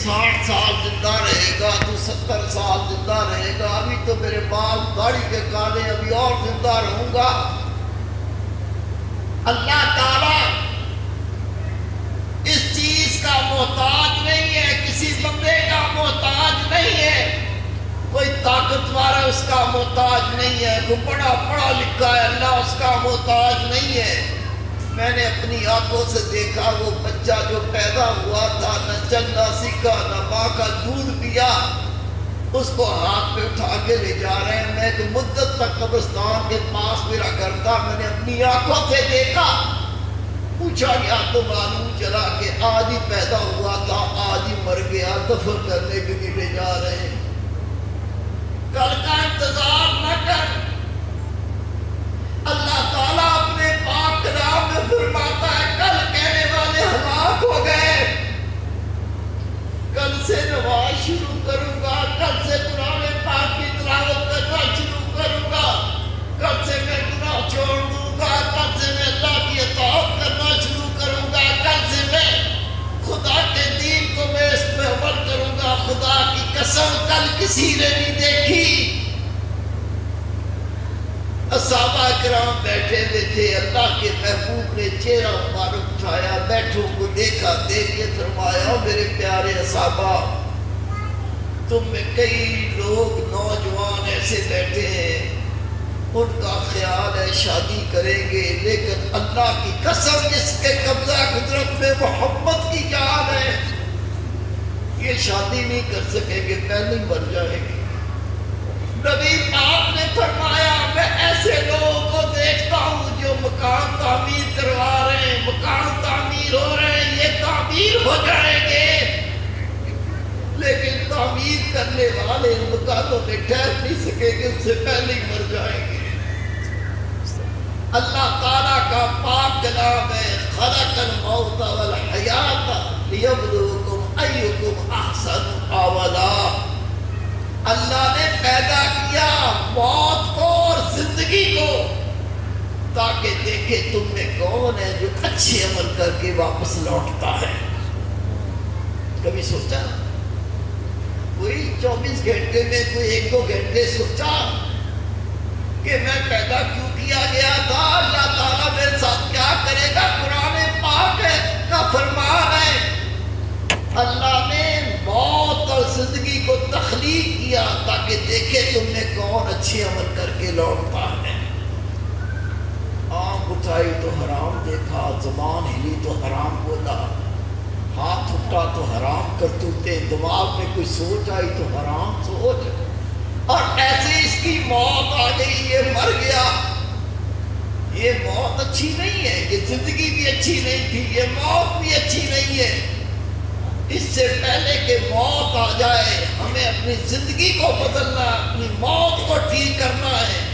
60 سال زندہ رہے گا، تو 70 سال زندہ رہے گا، ابھی تو میرے بال داڑھی کے کالے، ابھی اور زندہ رہوں گا۔ اللہ تعالیٰ اس چیز کا محتاج نہیں ہے، کسی بندے کا محتاج نہیں ہے، کوئی طاقتور اس کا محتاج نہیں ہے، کوئی بڑا پڑھا لکھا ہے اللہ اس کا محتاج نہیں ہے۔ میں نے اپنی آنکھوں سے دیکھا وہ بچہ جو پیدا ہوا تھا، نہ چلنا سیکھا نہ ماں کا دودھ پیا، اس کو ہاتھ پہ اٹھا کے لے جا رہے ہیں۔ میں ایک مدت تک قبرستان کے پاس میرا گھر تھا، میں نے اپنی آنکھوں سے دیکھا، پوچھا یا تو معلوم چلا کہ آج ہی پیدا ہوا تھا، آج ہی مر گیا، دفن کرنے کے لیے لے جا رہے ہیں۔ کل کا انتظار نہ کر، اللہ تعالیٰ اپنے پاک کلام میں فرماتا ہے کل کہنے والے ہلاک ہو گئے، کل سے نماز شروع کروں گا، کل سے قرآن پاک کی تلاوت کرنا شروع کروں گا، کل سے میں گناہ چھوڑ دوں گا، کل سے میں اللہ کی اطاعت کرنا شروع کروں گا، کل سے میں خدا کے دین کو میں اس میں عمل کروں گا۔ خدا کی قسم کل کسی نے نہیں دیکھی۔ صحابہ کرام بیٹھے ہوئے تھے، اللہ کے محبوب نے چہرہ مبارک اٹھایا، بیٹھوں کو دیکھا، دیکھ کے فرمایا میرے پیارے صحابہ، تم میں کئی لوگ نوجوان ایسے بیٹھے ہیں ان کا خیال ہے شادی کریں گے، لیکن اللہ کی قسم جس کے قبضہ قدرت میں محمد کی جان ہے یہ شادی نہیں کر سکیں گے، پہلے ہی مر جائیں گے۔ نبی پاک نے فرمایا میں ایسے لوگوں کو دیکھتا ہوں جو مکان تعمیر کروا رہے ہیں، مکان تعمیر ہو رہے ہیں، یہ تعمیر ہو جائیں گے، لیکن تعمیر کرنے والے مکانوں میں ٹھہر نہیں سکیں گے، اس سے پہلے ہی مر جائیں گے۔ اللہ تعالیٰ کا پاک کلام ہے خلق الموت والحیات لیبلوکم ایکم احسن عملا۔ اللہ نے پیدا کیا موت کو اور زندگی کو تاکہ دیکھے تم میں کون ہے جو اچھے عمل کر کے واپس لوٹتا ہے۔ کبھی سوچا کوئی 24 گھنٹے میں کوئی 1-2 گھنٹے سوچا کہ میں پیدا کیوں کیا گیا تھا، اللہ تعالیٰ میرے ساتھ کیا کرے گا؟ قرآن پاک کا فرمان ہے اللہ نے موت اور زندگی کو تخلیق کیا تاکہ دیکھے تم نے کون اچھے عمل کر کے لوٹتا ہے۔ آنکھ اٹھائی تو حرام دیکھا، زبان ہلی تو حرام بولا، ہاتھ اٹھا تو حرام کرتوتے، دماغ میں کوئی سوچ آئی تو حرام سوچ، اور ایسے اس کی موت آ گئی، یہ مر گیا۔ یہ موت اچھی نہیں ہے، یہ زندگی بھی اچھی نہیں تھی، یہ موت بھی اچھی نہیں ہے۔ اس سے پہلے کہ موت آ جائے ہمیں اپنی زندگی کو بدلنا، اپنی موت کو ٹھیک کرنا ہے۔